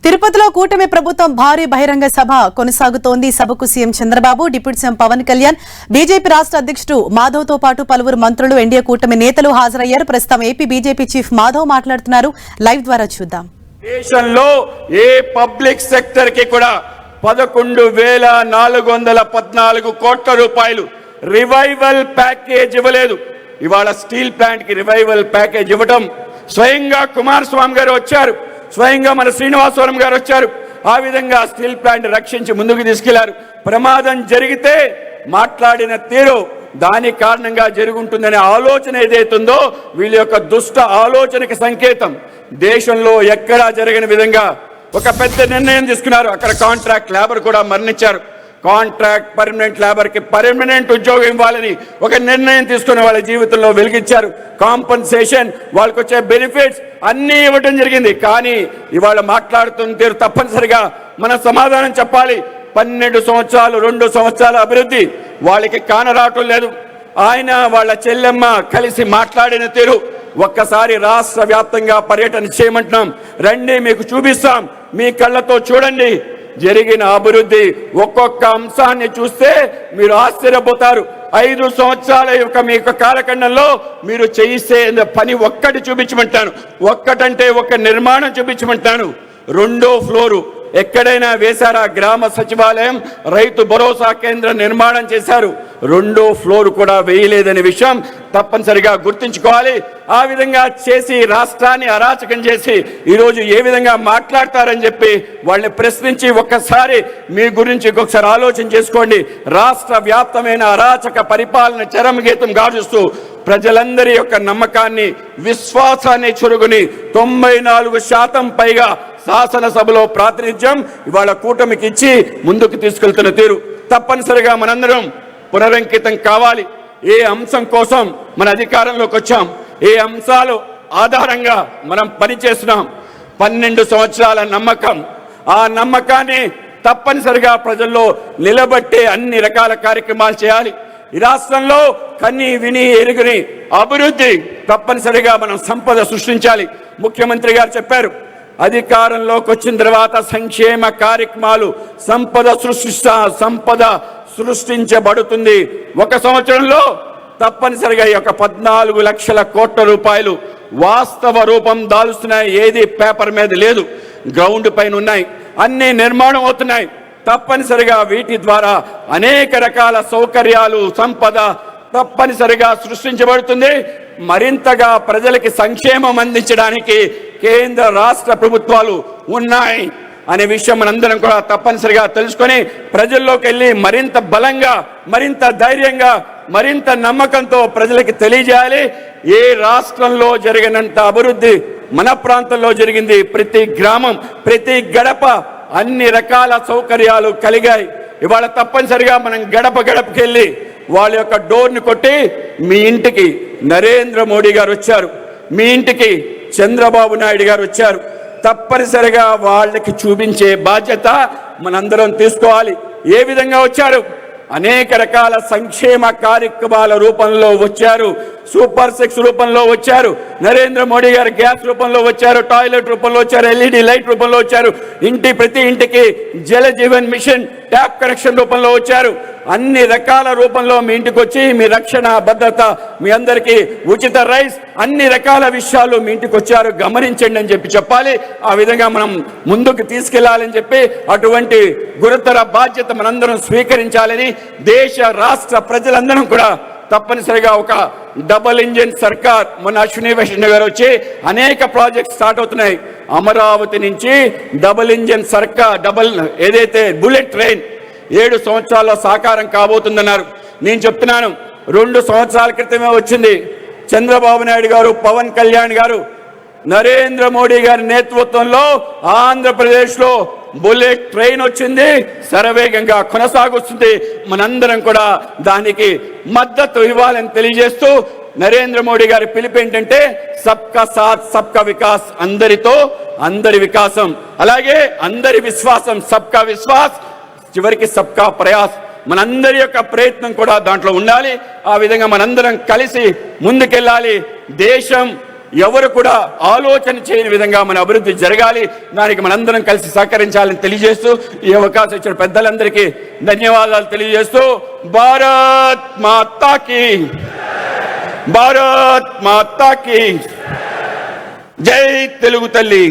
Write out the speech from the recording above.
తిరుపతిలో కూటమి ప్రభుత్వం భారీ బహిరంగ సభ కొనసాగుతోంది. సభకు CM Chandrababu, deputy CM Pawan Kalyan, BJP రాష్ట్ర అధ్యక్షుడు మాధవ్తో పాటు పలువురు మంత్రులు, ఎన్డీఏ కూటమి నేతలు హాజరయ్యారు. ప్రస్తుతం ఏపీ బీజేపీ చీఫ్ మాధవ్ మాట్లాడుతున్నారు. లైవ్ ద్వారా చూద్దాం. దేశంలో ఏ పబ్లిక్ సెక్టర్ కి కూడా 11,414 కోట్ల రూపాయలు రివైవల్ ప్యాకేజ్ ఇవ్వలేదు. ఇవాళ స్టీల్ ప్లాంట్ కి రివైవల్ ప్యాకేజ్ ఇవ్వడం స్వయంగా కుమారస్వామి గారు వచ్చారు, స్వయంగా మన శ్రీనివాసవరం గారు వచ్చారు. ఆ విధంగా స్టీల్ ప్లాంట్ రక్షించి ముందుకు తీసుకెళ్లారు. ప్రమాదం జరిగితే మాట్లాడిన తీరు దాని కారణంగా జరుగుతుందనే ఆలోచన ఏదైతుందో వీళ్ళ యొక్క దుష్ట ఆలోచనకి సంకేతం. దేశంలో ఎక్కడా జరగని విధంగా ఒక పెద్ద నిర్ణయం తీసుకున్నారు. అక్కడ కాంట్రాక్ట్ లేబర్ కూడా మరణించారు. కాంట్రాక్ట్ పర్మనెంట్ లేబర్ కి పర్మనెంట్ ఉద్యోగం ఇవ్వాలని ఒక నిర్ణయం తీసుకుని వాళ్ళ జీవితంలో వెలిగించారు. కాంపన్సేషన్, వాళ్ళకి వచ్చే బెనిఫిట్స్ అన్నీ ఇవ్వడం జరిగింది. కానీ ఇవాళ మాట్లాడుతున్న తీరు తప్పనిసరిగా మన సమాధానం చెప్పాలి. 12 సంవత్సరాలు 2 సంవత్సరాల అభివృద్ధి వాళ్ళకి కానరావటం లేదు. ఆయన వాళ్ళ చెల్లెమ్మ కలిసి మాట్లాడిన తీరు ఒక్కసారి రాష్ట్ర వ్యాప్తంగా పర్యటన చేయమంటున్నాం. రండి, మీకు చూపిస్తాం, మీ కళ్ళతో చూడండి. జరిగిన అభివృద్ధి ఒక్కొక్క అంశాన్ని చూస్తే మీరు ఆశ్చర్యపోతారు. 5 సంవత్సరాల యొక్క మీ యొక్క కాలఖండంలో మీరు చేసే పని ఒక్కటి చూపించమంటాను. ఒక్కటంటే ఒక నిర్మాణం చూపించమంటాను. 2వ ఫ్లోరు ఎక్కడైనా వేశారా? గ్రామ సచివాలయం, రైతు భరోసా కేంద్రం నిర్మాణం చేశారు. 2వ ఫ్లోర్ కూడా వేయలేదనే విషయం తప్పనిసరిగా గుర్తుంచుకోవాలి. ఆ విధంగా చేసి రాష్ట్రాన్ని అరాచకం చేసి ఈరోజు ఏ విధంగా మాట్లాడతారని చెప్పి వాళ్ళని ప్రశ్నించి ఒక్కసారి మీ గురించి ఇంకొకసారి ఆలోచన చేసుకోండి. రాష్ట్ర వ్యాప్తమైన అరాచక పరిపాలన చరమగీతం గావిస్తూ ప్రజలందరి యొక్క నమ్మకాన్ని, విశ్వాసాన్ని చురుగుని 94% పైగా శాసనసభలో ప్రాతినిధ్యం ఇవాళ కూటమికి ఇచ్చి ముందుకు తీసుకెళ్తున్న తీరు తప్పనిసరిగా మనందరం పునరంకితం కావాలి. ఏ అంశం కోసం మన అధికారంలోకి వచ్చాం, ఏ అంశాలు ఆధారంగా మనం పనిచేస్తున్నాం. 12 సంవత్సరాల నమ్మకం, ఆ నమ్మకాన్ని తప్పనిసరిగా ప్రజల్లో నిలబెట్టే అన్ని రకాల కార్యక్రమాలు చేయాలి. ఈ రాష్ట్రంలో కన్ని విని ఎరుగుని అభివృద్ధి తప్పనిసరిగా మనం సంపద సృష్టించాలి. ముఖ్యమంత్రి గారు చెప్పారు, అధికారంలోకి వచ్చిన తర్వాత సంక్షేమ కార్యక్రమాలు సంపద సృష్టించబడుతుంది. 1 సంవత్సరంలో తప్పనిసరిగా ఈ యొక్క 14 లక్షల కోట్ల రూపాయలు వాస్తవ రూపం దాలుస్తున్నాయి. ఏది పేపర్ మీద లేదు, గ్రౌండ్ పైన ఉన్నాయి, అన్ని నిర్మాణం అవుతున్నాయి. తప్పనిసరిగా వీటి ద్వారా అనేక రకాల సౌకర్యాలు, సంపద తప్పనిసరిగా సృష్టించబడుతుంది. మరింతగా ప్రజలకి సంక్షేమం అందించడానికి కేంద్ర రాష్ట్ర ప్రభుత్వాలు ఉన్నాయి అనే విషయం మనందరం కూడా తప్పనిసరిగా తెలుసుకొని ప్రజల్లోకి వెళ్ళి మరింత బలంగా, మరింత ధైర్యంగా, మరింత నమ్మకంతో ప్రజలకి తెలియజేయాలి. ఏ రాష్ట్రంలో జరిగినంత అభివృద్ధి మన ప్రాంతంలో జరిగింది. ప్రతి గ్రామం, ప్రతి గడప అన్ని రకాల సౌకర్యాలు కలిగాయి. ఇవాళ తప్పనిసరిగా మనం గడప గడపకి వెళ్ళి వాళ్ళ యొక్క డోర్ని కొట్టి మీ ఇంటికి నరేంద్ర మోడీ గారు వచ్చారు, మీ ఇంటికి చంద్రబాబు నాయుడు గారు వచ్చారు. తప్పనిసరిగా వాళ్ళకి చూపించే బాధ్యత మనందరం తీసుకోవాలి. ఏ విధంగా వచ్చారు? అనేక రకాల సంక్షేమ కార్యక్రమాల రూపంలో వచ్చారు. సూపర్ 6 రూపంలో వచ్చారు. నరేంద్ర మోడీ గారు గ్యాస్ రూపంలో వచ్చారు, టాయిలెట్ రూపంలో వచ్చారు, LED లైట్ రూపంలో వచ్చారు, ప్రతి ఇంటికి Jal Jeevan machine tap connection రూపంలో వచ్చారు. అన్ని రకాల రూపంలో మీ ఇంటికి వచ్చి మీ రక్షణ, భద్రత, మీ అందరికీ ఉచిత రైస్, అన్ని రకాల విషయాలు మీ ఇంటికి వచ్చారు, గమనించండి అని చెప్పాలి. ఆ విధంగా మనం ముందుకు తీసుకెళ్లాలని చెప్పి అటువంటి గురుతర బాధ్యత మనందరం స్వీకరించాలని దేశ రాష్ట్ర ప్రజలందరం కూడా తప్పనిసరిగా ఒక డబుల్ ఇంజిన్ సర్కార్, మొన్న అశ్విని వైష్ణవ్ గారు వచ్చి అనేక ప్రాజెక్ట్స్ స్టార్ట్ అవుతున్నాయి. అమరావతి నుంచి డబుల్ ఇంజిన్ సర్కార్, ఏదైతే బుల్లెట్ ట్రైన్ 7 సంవత్సరాల్లో సాకారం కాబోతుందన్నారు. నేను చెప్తున్నాను, 2 సంవత్సరాల క్రితమే వచ్చింది. చంద్రబాబు నాయుడు గారు, పవన్ కళ్యాణ్ గారు, నరేంద్ర మోడీ గారి నేతృత్వంలో ఆంధ్రప్రదేశ్లో బుల్లెట్ ట్రైన్ వచ్చింది, శరవేగంగా కొనసాగుతుంది. మనందరం కూడా దానికి మద్దతు ఇవ్వాలని తెలియజేస్తూ నరేంద్ర మోడీ గారి పిలుపు ఏంటంటే సబ్కా సాత్ సబ్కా వికాస్, అందరితో అందరి వికాసం, అలాగే అందరి విశ్వాసం, సబ్కా విశ్వాస్, చివరికి సబ్కా ప్రయాస్. మనందరి యొక్క ప్రయత్నం కూడా దాంట్లో ఉండాలి. ఆ విధంగా మనందరం కలిసి ముందుకెళ్ళాలి. దేశం ఎవరు కూడా ఆలోచన చేయని విధంగా మన అభివృద్ధి జరగాలి. దానికి మనందరం కలిసి సహకరించాలని తెలియజేస్తూ ఈ అవకాశం ఇచ్చిన పెద్దలందరికీ ధన్యవాదాలు తెలియజేస్తూ భారత్ మాతాకి, భారత్ మాతాకి జై తెలుగు తల్లి.